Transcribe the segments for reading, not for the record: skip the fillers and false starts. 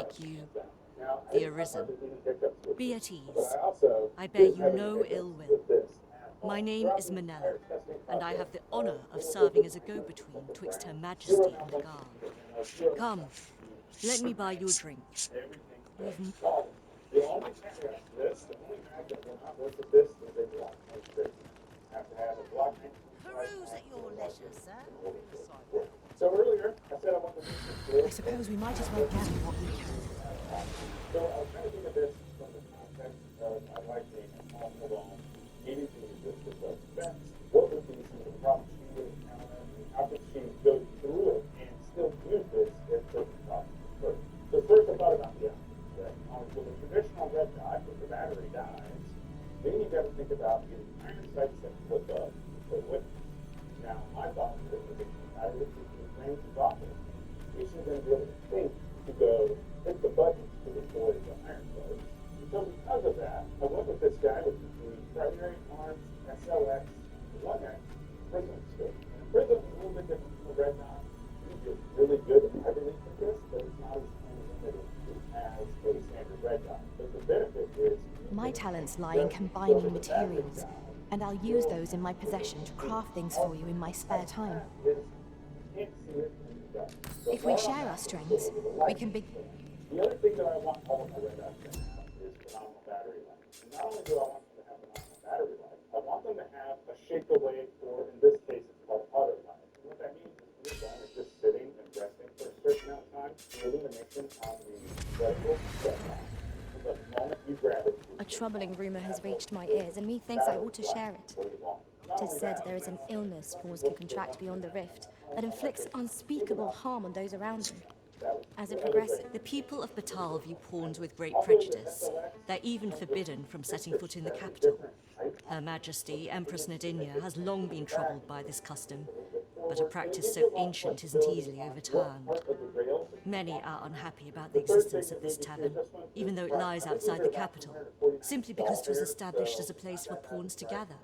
make you the Arisen. Be at ease. I bear you no ill will. My name is Manella, and I have the honor of serving as a go-between twixt Her Majesty and the Guard. Come, let me buy you a drink. We've The only caveat to this, the only fact that we're not look at this is a block registration. Have to have a blockchain. Peruse at your leisure, sir. So earlier, I said I wanted to make I suppose we might as well gather what we can. So I was trying to think of this from the context of my wife being at home alone, needing to resist the effects. What would be some of the problems she would encounter, and how could she go through it and still use this if certain problems occur? So first I thought about the opposite. With a traditional red dot, if the battery dies, then you got to think about the iron sights that flip up for with. Now, my thought was that if the battery range is off, you should then be able to think to go hit the buttons to deploy the iron sight. So because of that, I went with this guy with the primary arms SLX 1X prism scope. And prism is a little bit different from the red dot. It's really good at heavily for this, but it's not as limited as a standard red dot. But the benefit is My talents lie in combining materials, and I'll use those in my possession to craft things for you in my spare time. If we share our strengths, we can be... The other thing that I want all of my red dots to have is phenomenal battery life. And not only do I want them to have phenomenal battery life, I want them to have a shake away, or in this case it's called auto life. And what that means is when you're done is just sitting and resting for a certain amount of time, the illumination on the reticle shuts off. And the moment you grab it, A troubling rumor has reached my ears, and methinks I ought to share it. 'Tis said there is an illness pawns can contract beyond the rift that inflicts unspeakable harm on those around them. As it progresses, The people of Batal view pawns with great prejudice. They're even forbidden from setting foot in the capital. Her Majesty, Empress Nadinia, has long been troubled by this custom, but a practice so ancient isn't easily overturned. Many are unhappy about the existence of this tavern, even though it lies outside the capital, simply because it was established as a place for pawns to gather.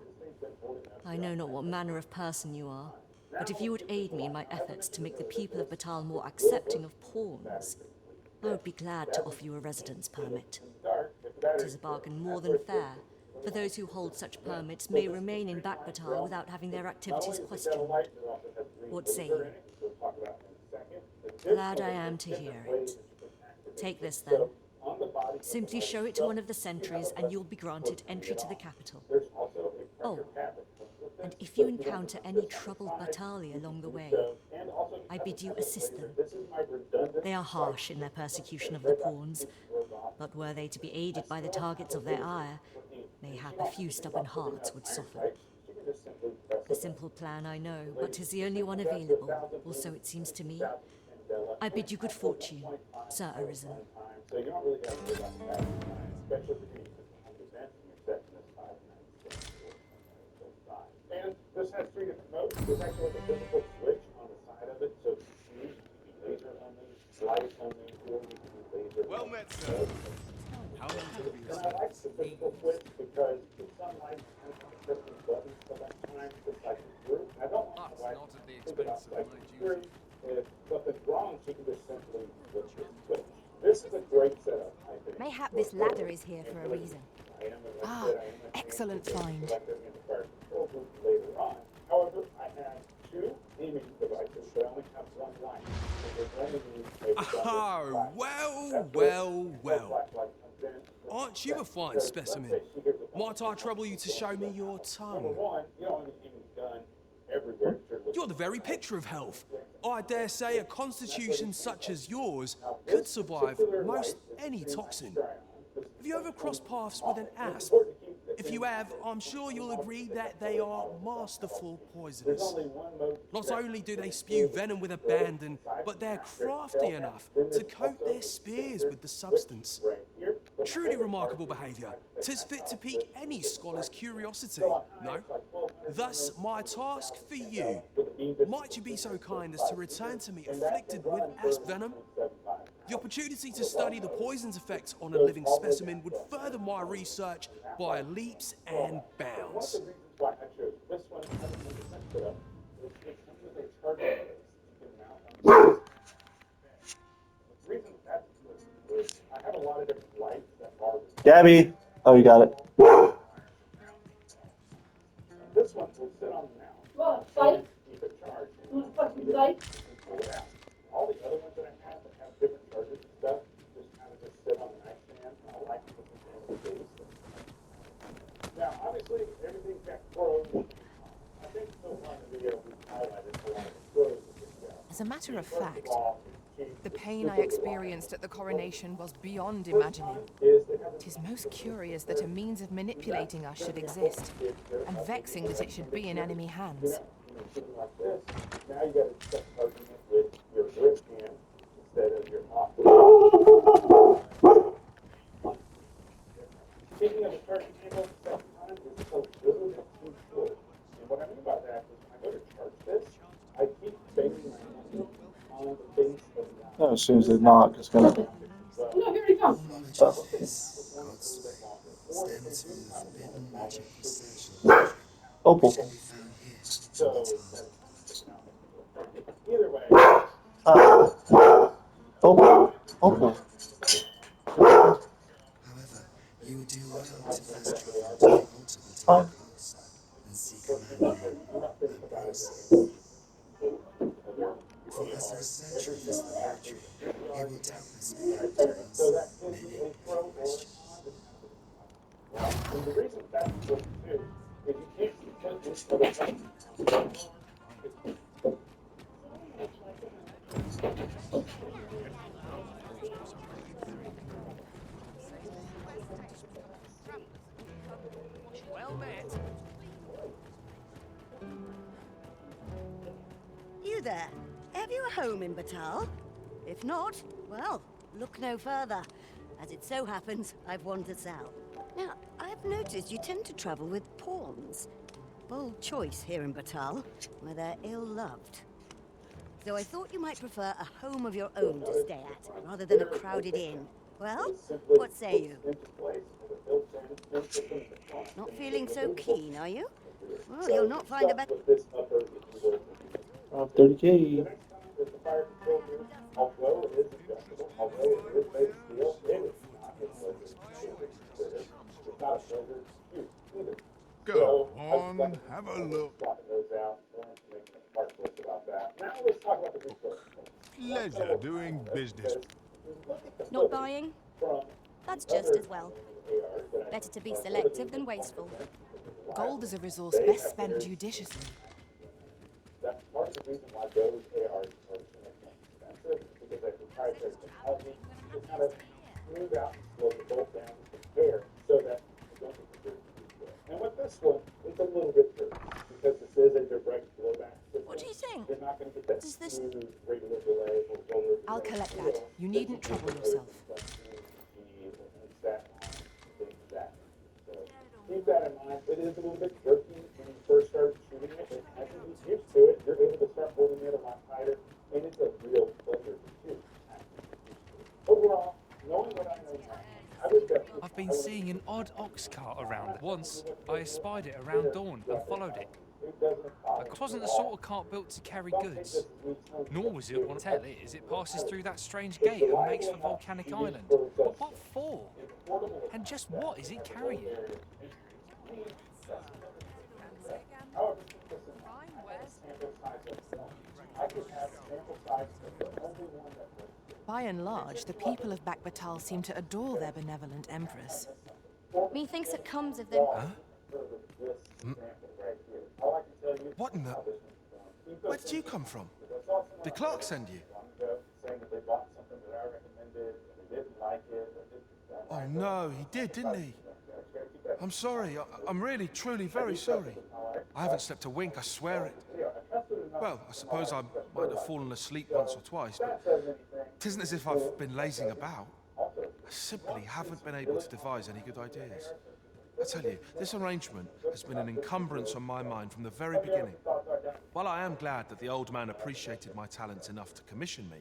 I know not what manner of person you are, but if you would aid me in my efforts to make the people of Batal more accepting of pawns, I would be glad to offer you a residence permit. It is a bargain more than fair, for those who hold such permits may remain in Back Batal without having their activities questioned. What say you? Glad I am to hear it. Take this then. Simply show it to one of the sentries and you'll be granted entry to the capital. Oh, and if you encounter any troubled Batali along the way, I bid you assist them. They are harsh in their persecution of the pawns, but were they to be aided by the targets of their ire, mayhap a few stubborn hearts would soften. A simple plan, I know, but 'tis the only one available, or so it seems to me. I bid you good fortune, Sir Arisen. So you don't really got to worry about that, especially if you use this 100% and you're setting this 596. And this has three different modes. There's actually like a physical switch on the side of it, so if you choose, you can laser only, slide only, or you can do laser. Well met, sir. How long have you And I like the physical switch because the sunlight kind of pressing buttons for that time to cycle through. I don't want But my wife not at the to think about expense of my cycling duty. through. If something's wrong, she can just simply switch it. This is a great setup, I think. Mayhap this ladder is here for a reason. Ah, excellent find. Later on. However, I have two aiming devices, but I only have one light. So there's only Oh, well. Aren't you a fine specimen? Might I trouble you to show me your tongue? One, you don't want to aim a gun everywhere. You're the very picture of health. I dare say a constitution such as yours could survive most any toxin. Have you ever crossed paths with an asp? If you have, I'm sure you'll agree that they are masterful poisoners. Not only do they spew venom with abandon, but they're crafty enough to coat their spears with the substance. Truly remarkable behaviour. 'Tis fit to pique any scholar's curiosity, no? Thus, my task for you. Might you be so kind as to return to me afflicted with asp venom? The opportunity to study the poison's effects on a living specimen would further my research by leaps and bounds. Gabby! Oh, you got it. This one will sit on the mount. What, fight? Keep it charged. You want to fucking fight? Pull it out. All the other ones that I have that have different charges and stuff just kind of just sit on the nightstand, and I like to put them in the case. Now, obviously, everything's got pros. I think so far in the video we've highlighted a lot of the pros of this show. As a matter of First fact, of all, the pain I experienced at the coronation was beyond imagining. is they have a 'Tis most curious that a means of manipulating us should exist, and vexing that it should be in enemy hands. shooting like this. Now you got to start charging it with your grip hand instead of your off. Speaking of the charging cable, sometimes it's a little bit too short. And what I mean by that is when I go to charge this, I keep banging my hand on the base of the Oh, as soon as they knock, it's gonna. No, here he comes. Opal. so either way, Opal. Opal. However, you would do well to first travel to the ultimate Fine. outpost and seek a manual of Bruce. For as the researcher of this laboratory, he will doubtless be able to answer many questions. and the reason that's important too is you can't put this other thing. Well met. You there. Have you a home in Batal? If not, well, look no further. As it so happens, I've wandered south. Now, I've noticed you tend to travel with pawns. Bold choice here in Batal, where they're ill-loved. So I thought you might prefer a home of your own to stay at, rather than a crowded inn. Well, what say you? Not feeling so keen, are you? Well, you'll not find a better... 30K. Although it is adjustable, although it is made of steel, it is not a pleasure to consider. It's not a pleasure to use either. Go on, have a look. Swapping those out, we're making a part list about that. Now let's talk about the resource. Pleasure doing business. Not buying? That's just as well. Better to be selective than wasteful. Gold is a resource best spent judiciously. That's part of the reason why those ARs are so much more expensive, because they're proprietary technology to kind of smooth out and slow the bolt down and prepare so that you don't get the dirt to do. And with this one, it's a little bit dirty because this is a direct blowback system. What do you think? You're not going to get that Does this- smooth regular delay or roller delay. I'll collect that. You needn't trouble yourself. Keep that in mind. It is a little bit jerky when you first start shooting it, but as you get used to it, you're able to start holding it a lot tighter, and it's a real pleasure to shoot. Overall, knowing what I know now, I would definitely... I've been seeing an odd ox cart around. Once, I espied it around dawn and followed it. It wasn't the sort of cart built to carry goods. Nor was it one tell it as it passes through that strange gate and makes for Volcanic Island. But what for? And just what is it carrying? By and large, the people of Bakbatal seem to adore their benevolent empress. Methinks it comes of them. What in the... Where did you come from? Did Clark send you? Oh no, he did, didn't he? I'm sorry. I'm really, truly very sorry. I haven't slept a wink, I swear it. Well, I suppose I might have fallen asleep once or twice, but it isn't as if I've been lazing about. I simply haven't been able to devise any good ideas. I tell you, this arrangement has been an encumbrance on my mind from the very beginning. While I am glad that the old man appreciated my talents enough to commission me,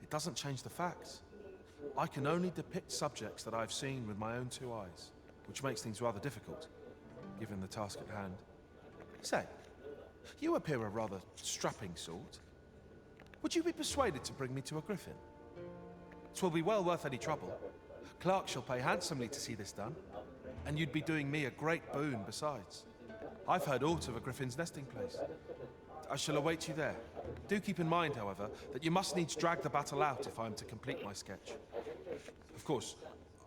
it doesn't change the facts. I can only depict subjects that I've seen with my own two eyes, which makes things rather difficult, given the task at hand. Say, you appear a rather strapping sort. Would you be persuaded to bring me to a griffin? 'Twill be well worth any trouble. Clark shall pay handsomely to see this done, and you'd be doing me a great boon besides. I've heard aught of a griffin's nesting place. I shall await you there. Do keep in mind, however, that you must needs drag the battle out if I am to complete my sketch. Of course,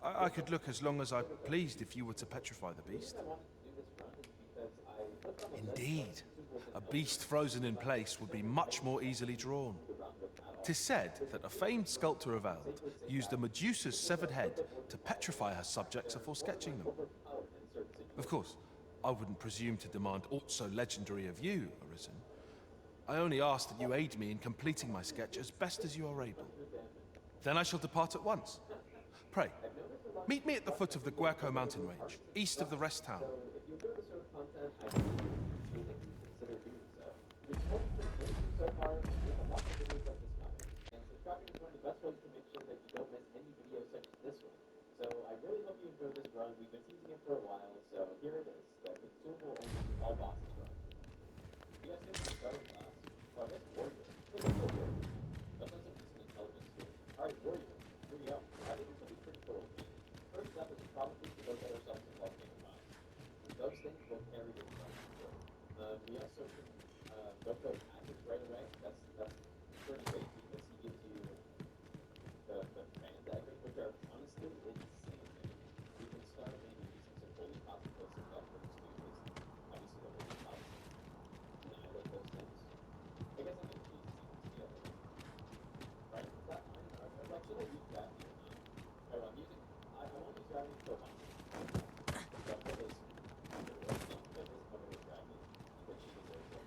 I could look as long as I pleased if you were to petrify the beast. Indeed, a beast frozen in place would be much more easily drawn. 'Tis said that a famed sculptor of Eld used a Medusa's severed head to petrify her subjects before sketching them. Of course, I wouldn't presume to demand aught so legendary of you, Arisen. I only ask that you aid me in completing my sketch as best as you are able. Then I shall depart at once. Pray, meet me at the foot of the Guerco mountain range, east of the rest town. Best way to make sure that you don't miss any videos such as this one. So I really hope you enjoyed this run. We've been teasing it for a while, so here it is, the consumable only all bosses run. You guys think we're starting class? Oh, I guess Warrior. Look at Warrior. That's not some decent intelligence here. Alright, Warrior. Here we go. I think this will be pretty cool. First up is probably to go get ourselves some volcano bombs. Those things will carry your front. We also can go for magic right away. That's pretty big because he gives you the fan daggers, which are honestly insane. You can start maybe using some holy consequences weapons too, because obviously the holy consequences annihilate those things. I guess I'm gonna choose steal it. Right? Is that fine? Or should I use gravity or not? Oh, I'm using. I won't use gravity for a while. But for this, I'm gonna use gravity because she deserves it.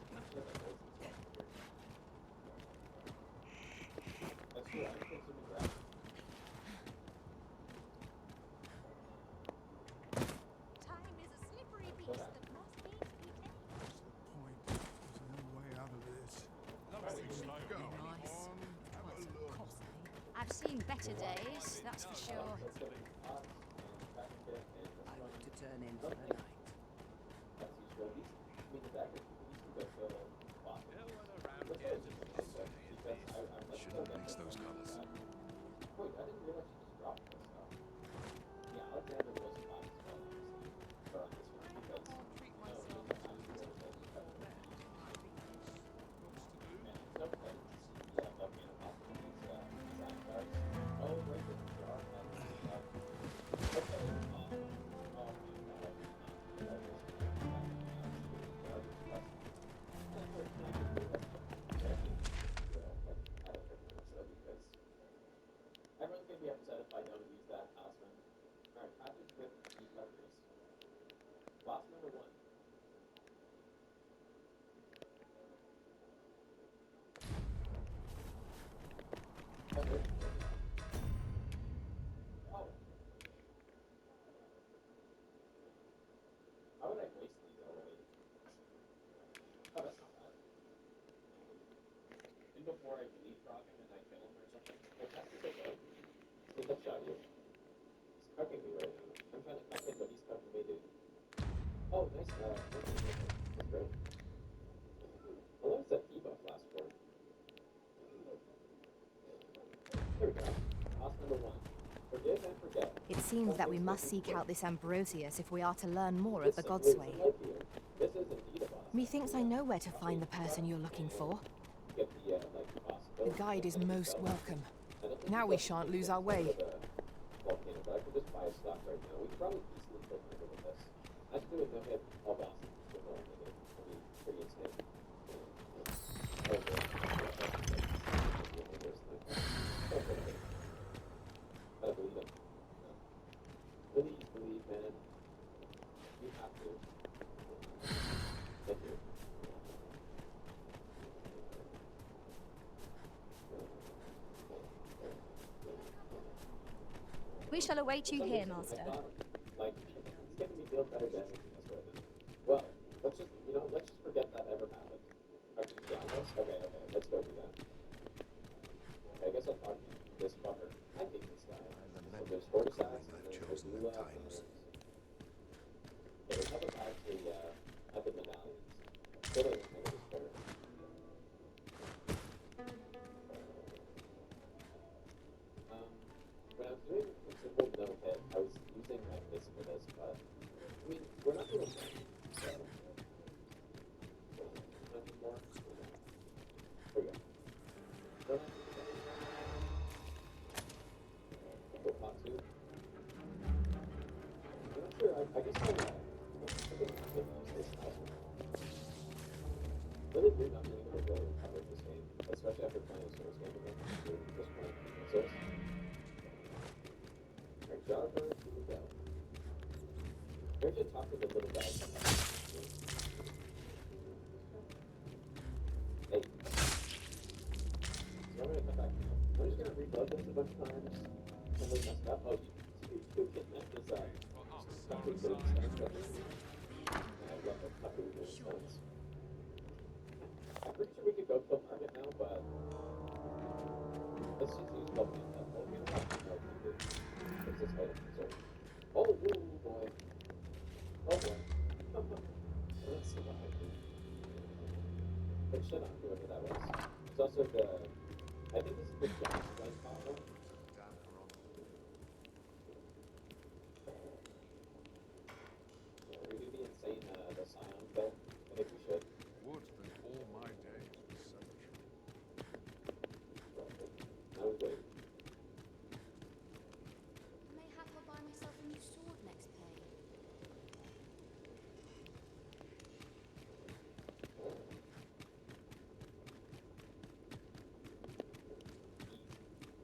I'm not sure if that holds this one here. That's true. I'm consuming gravity. Time is a slippery beast that must needs be tamed. Point. There's no way out of this. Go on, have a look. I've seen better days, that's for sure. I want to turn in for the night. That's useful. At least, I mean, the daggers, you can go for boss. Shouldn't mix those colors. Wait, I didn't realize you just dropped this stuff. Yeah, Alexander was a boss as well, obviously. But on this one, because no, it's okay. Yeah, volcano possibilities, design cards. Oh, right, this is our okay. Everyone's gonna be upset if I don't use that Osman. Alright, Patrick with the letters. Boss number 1. Okay. Oh. How would I waste these already? Oh, that's not bad. And before I leapfrog him and I kill him or something. Like, that's just okay. Take that shot, you. He's cucking me right now. I'm trying to cuck him, but he's cucking me, dude. Oh, nice. That's great. How long does that debuff last for? There we go. Boss number 1. Forgive and forget. It seems that we must seek out this Ambrosius if we are to learn more of the Godsway. This is indeed a boss. Methinks I know where to find the person you're looking for. Get the, like, boss. The guide is most welcome. Now we shan't lose our way. Volcano, but I could just buy a stock right now. We could probably easily kill him with this. I should do it no hit all bosses. Just go on with it. I mean, pretty insane. I believe it. Please believe, man. You have to. Thank you. We shall await you here, Master. Like, it's getting me feel better than well, let's just, let's just forget that ever happened. Okay, yeah, okay, let's go do that. Okay, I guess I'll talk to this fucker. I hate this guy. So there's 4 sides, and then there's blue times. Okay, how about actually, at the medallions? Go to the negative square. When I was doing too. I'm not sure. I guess I think maybe use this house. Really weird not being able to really cover this game, especially after playing a Souls game again. Just playing Souls. Alright, Jobber, here we go. Maybe should talk to the little guy. Hey. So I'm gonna come back now. I'm just gonna reload this a bunch of times. Totally messed up. Oh, you can mess this up. Stuck with good stuff. I love the stuff with good stuff. I'm pretty sure we could go kill Margaret now, but let's just use Logan. Logan has no people. What's this item? Sorry. Oh, ooh, boy. Oh, boy. Let's see what I do. But shut up, whoever that was. It's also the... I think this is the John's gun combo. Yeah, we do the insane, the Scion build. I think we should. Would that all my days were cemetery. I was waiting. Mayhap I'll buy myself a new sword next pay.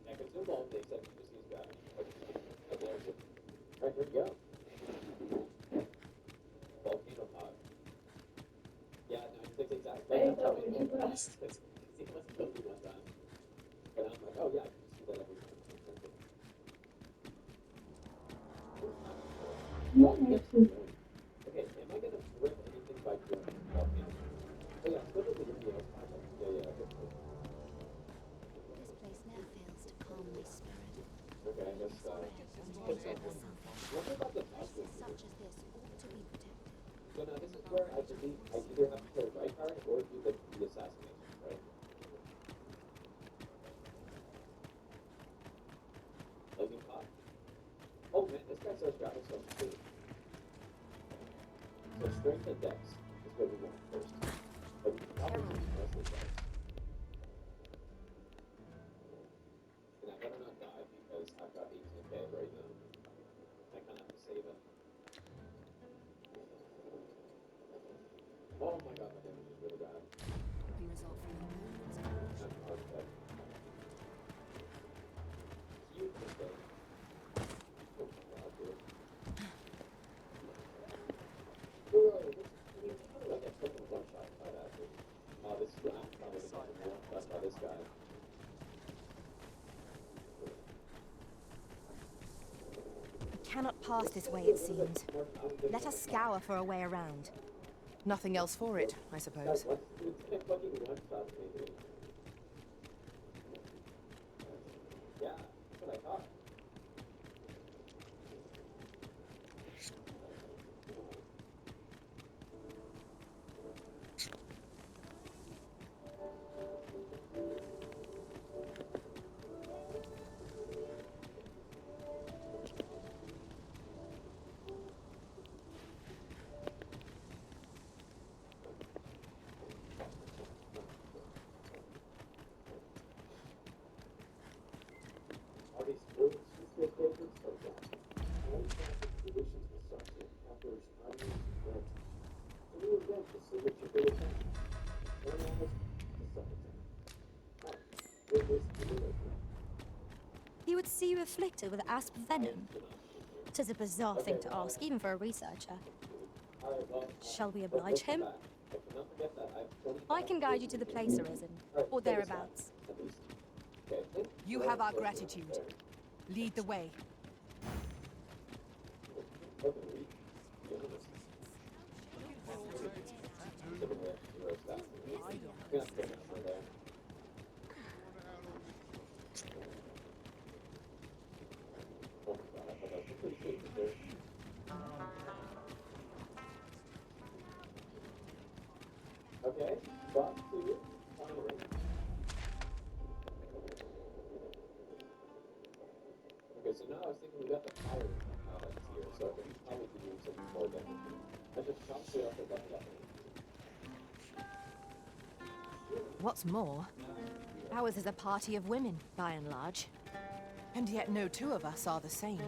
I consume all the except just use that. Okay, alright, here we go. Volcano pod. Yeah, 96 exactly. Hey, that would be best. It was totally one time. But I'm like, oh yeah, I can just do that every time. What next is Okay, am I gonna rip anything by doing volcano? Oh yeah, it's literally the videos. Yeah, good point. This place never fails to calm my spirit. Okay, I guess, what about the Places such as this ought to be protected. So now this is where I believe I either have to play right card or do the assassination, right? Like in pop. Oh man, this guy starts grabbing so much food. So strength and dex is what we want first. But we can probably use most of the dex. And I better not die because I've got 18k right now. I kinda have to save it. Oh my god, my damage is really bad. The result from the movements of That's hard to take. Cute mistake. Oh my god, dude. Whoa, this is like a total one shot by that dude. Oh, this is I'm probably gonna get one shot by this guy. We cannot pass this way, it seems. Let us scour for a way around. Nothing else for it, I suppose. What's the fucking one shot maybe? Yeah, that's what I thought. All these words, these different so bad. All these solutions will start to captures audience and a new event to select your favorite time. One hours to summertime. What was the middle? He would see you afflicted with asp venom. 'Tis a bizarre thing to ask, even for a researcher. Alright, well, Shall we oblige him? I cannot forget that I have 20 I can guide you to the place arisen, or thereabouts. at least. Okay. You have our gratitude. Lead the way. Okay, back to firing. Okay, so now I was thinking we got the fire here, so I think we probably could use some more damage. I just chopped it up and left it up. What's more, ours is a party of women, by and large. And yet no two of us are the same.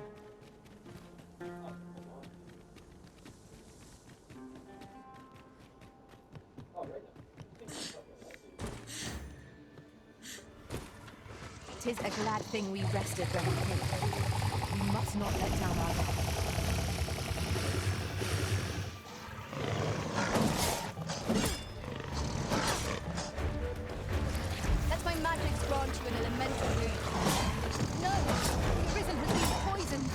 "'Tis a glad thing we rested when we came. We must not let down our guard." Let my magics grant you an elemental wound. No! The Risen has been poisoned!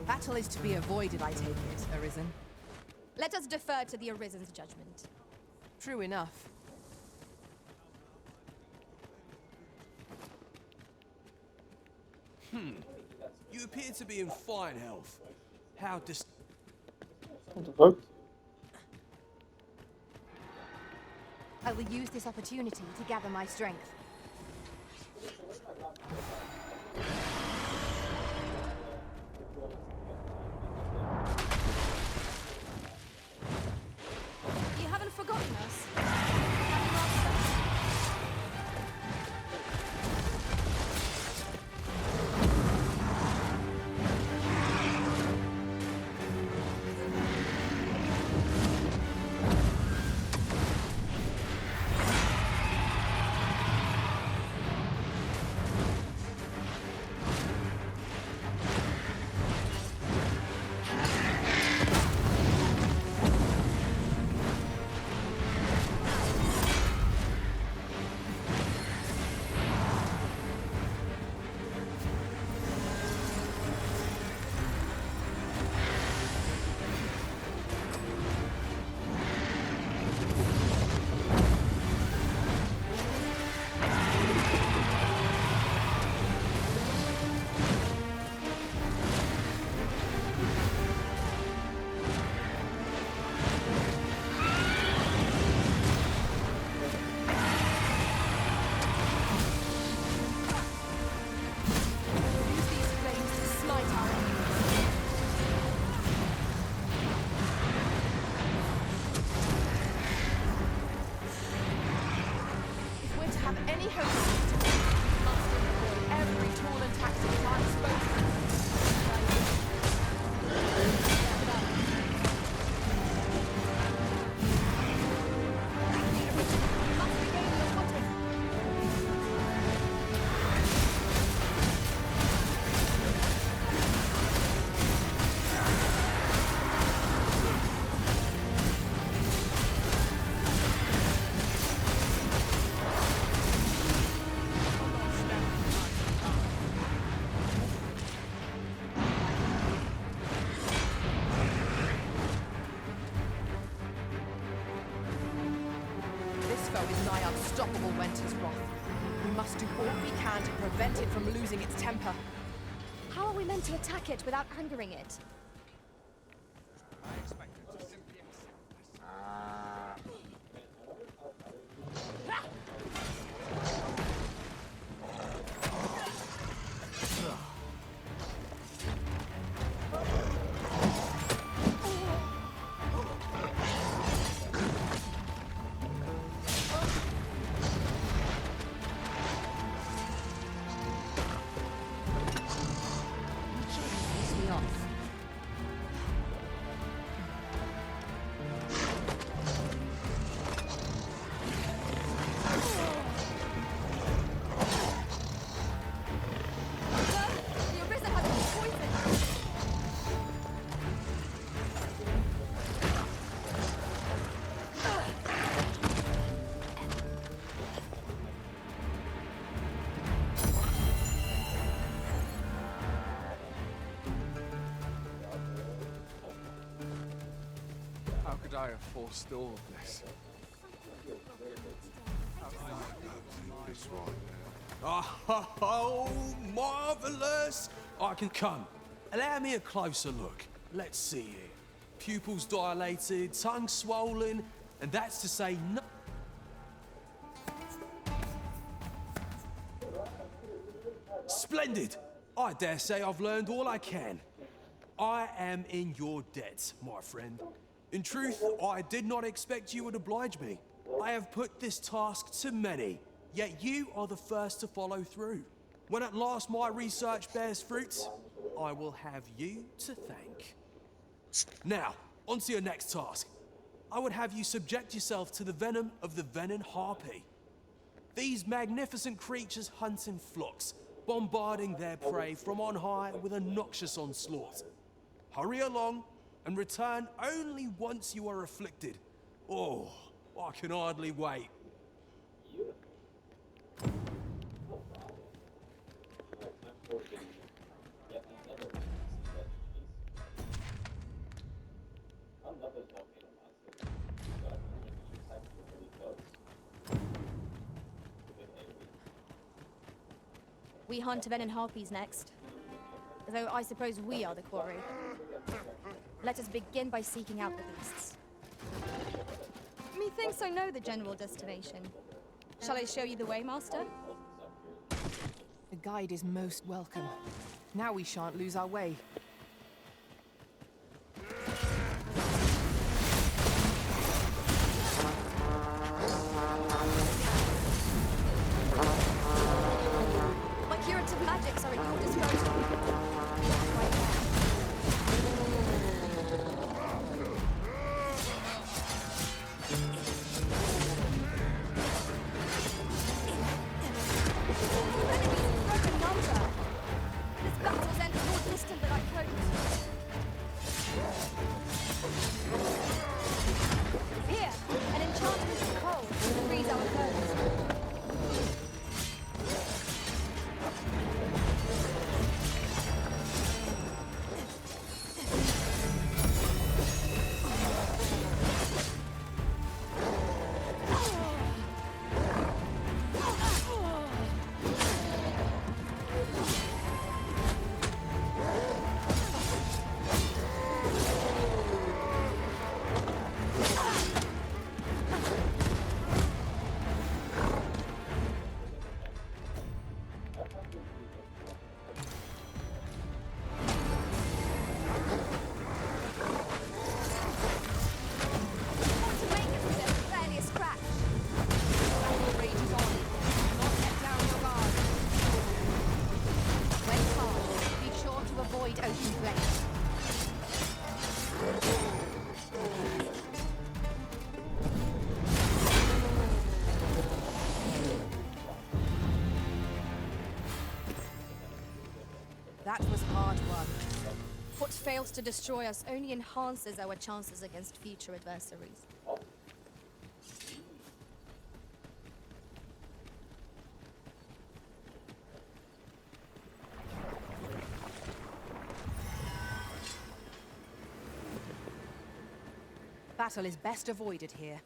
Battle is to be avoided, I take it, Arisen. Let us defer to the Arisen's judgment. True enough. You appear to be in fine health. How What the fuck? I will use this opportunity to gather my strength. You haven't forgotten us, have you, Master? Unstoppable Winter's wrath. We must do all we can to prevent it from losing its temper. How are we meant to attack it without angering it? How could I have forestalled this? This right now. Oh, marvelous! I can come. Allow me a closer look. Let's see here. Pupils dilated, tongue swollen, and that's to say no. Splendid! I dare say I've learned all I can. I am in your debt, my friend. In truth, I did not expect you would oblige me. I have put this task to many, yet you are the first to follow through. When at last my research bears fruit, I will have you to thank. Now, on to your next task. I would have you subject yourself to the venom of the venom harpy. These magnificent creatures hunt in flocks, bombarding their prey from on high with a noxious onslaught. Hurry along and return only once you are afflicted. Oh, I can hardly wait. We hunt venom harpies next. Though I suppose we are the quarry. Let us begin by seeking out the beasts. Methinks I know the general destination. Shall I show you the way, Master? The guide is most welcome. Now we shan't lose our way. My curative magics are at your disposal. Right there. That was hard won. What fails to destroy us only enhances our chances against future adversaries. Battle is best avoided here.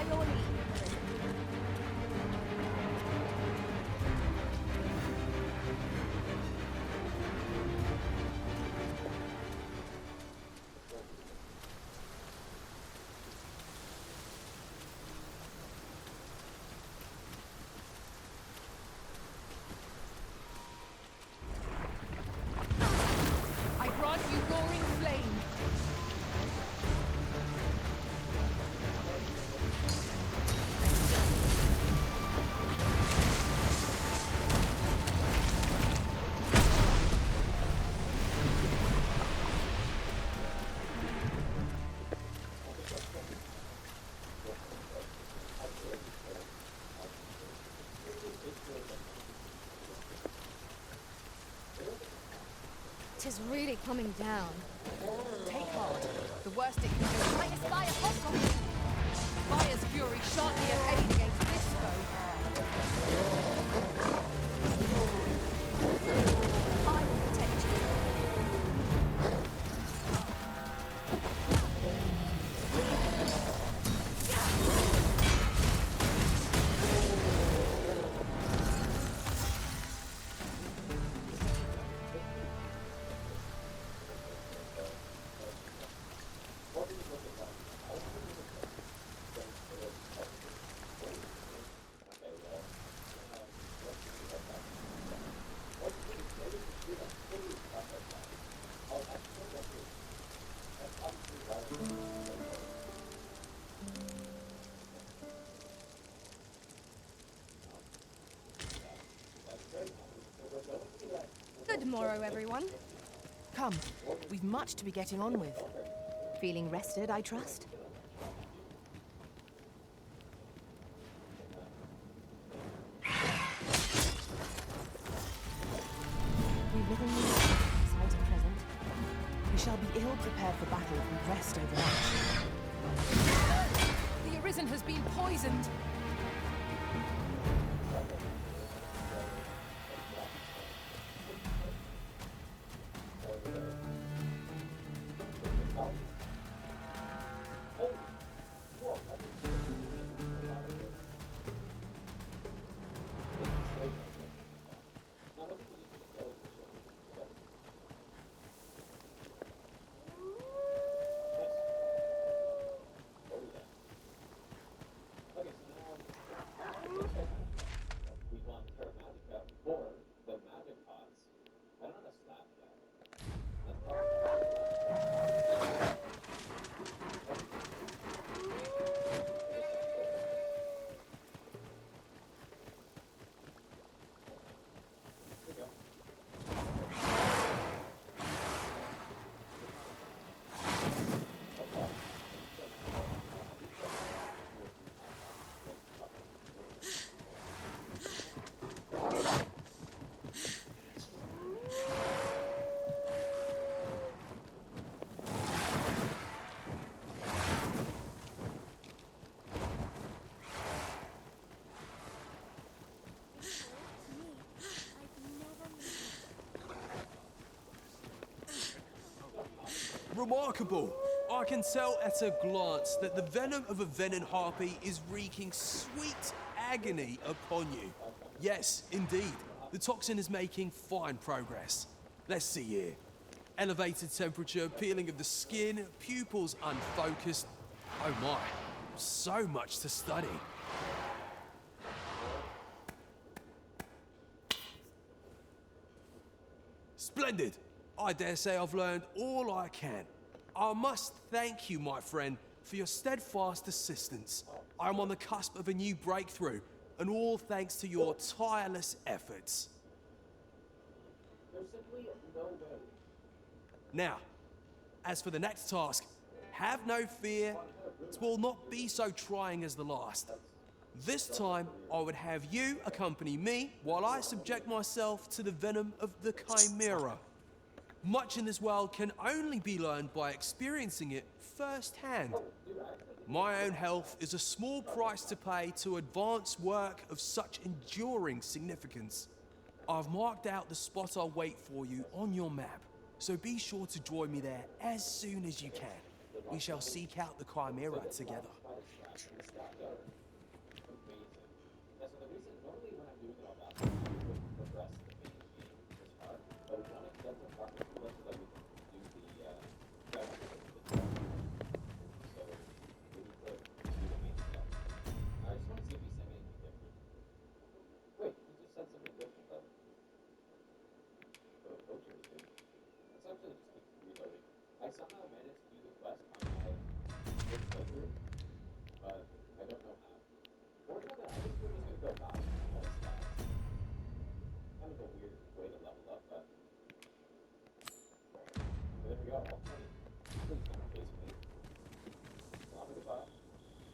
By your leave. I grant you roaring flame. It is really coming down. Take heart. The worst it can do. I espy a hostile. Fire's fury shan't be of aid against this foe. I will protect you. Good morrow, everyone. Come, we've much to be getting on with. Feeling rested, I trust? We've little need of sight at present. We shall be ill prepared for battle if we rest overnight. The Arisen has been poisoned! Remarkable! I can tell at a glance that the venom of a venom harpy is wreaking sweet agony upon you. Yes, indeed, the toxin is making fine progress. Let's see here. Elevated temperature, peeling of the skin, pupils unfocused. Oh my, so much to study. Splendid! I dare say I've learned all I can. I must thank you, my friend, for your steadfast assistance. I am on the cusp of a new breakthrough, and all thanks to your tireless efforts. Now, as for the next task, have no fear. It will not be so trying as the last. This time, I would have you accompany me while I subject myself to the venom of the Chimera. Much in this world can only be learned by experiencing it firsthand. My own health is a small price to pay to advance work of such enduring significance. I've marked out the spot I'll wait for you on your map, so be sure to join me there as soon as you can. We shall seek out the Chimera together. I somehow managed to do the quest on my first playthrough.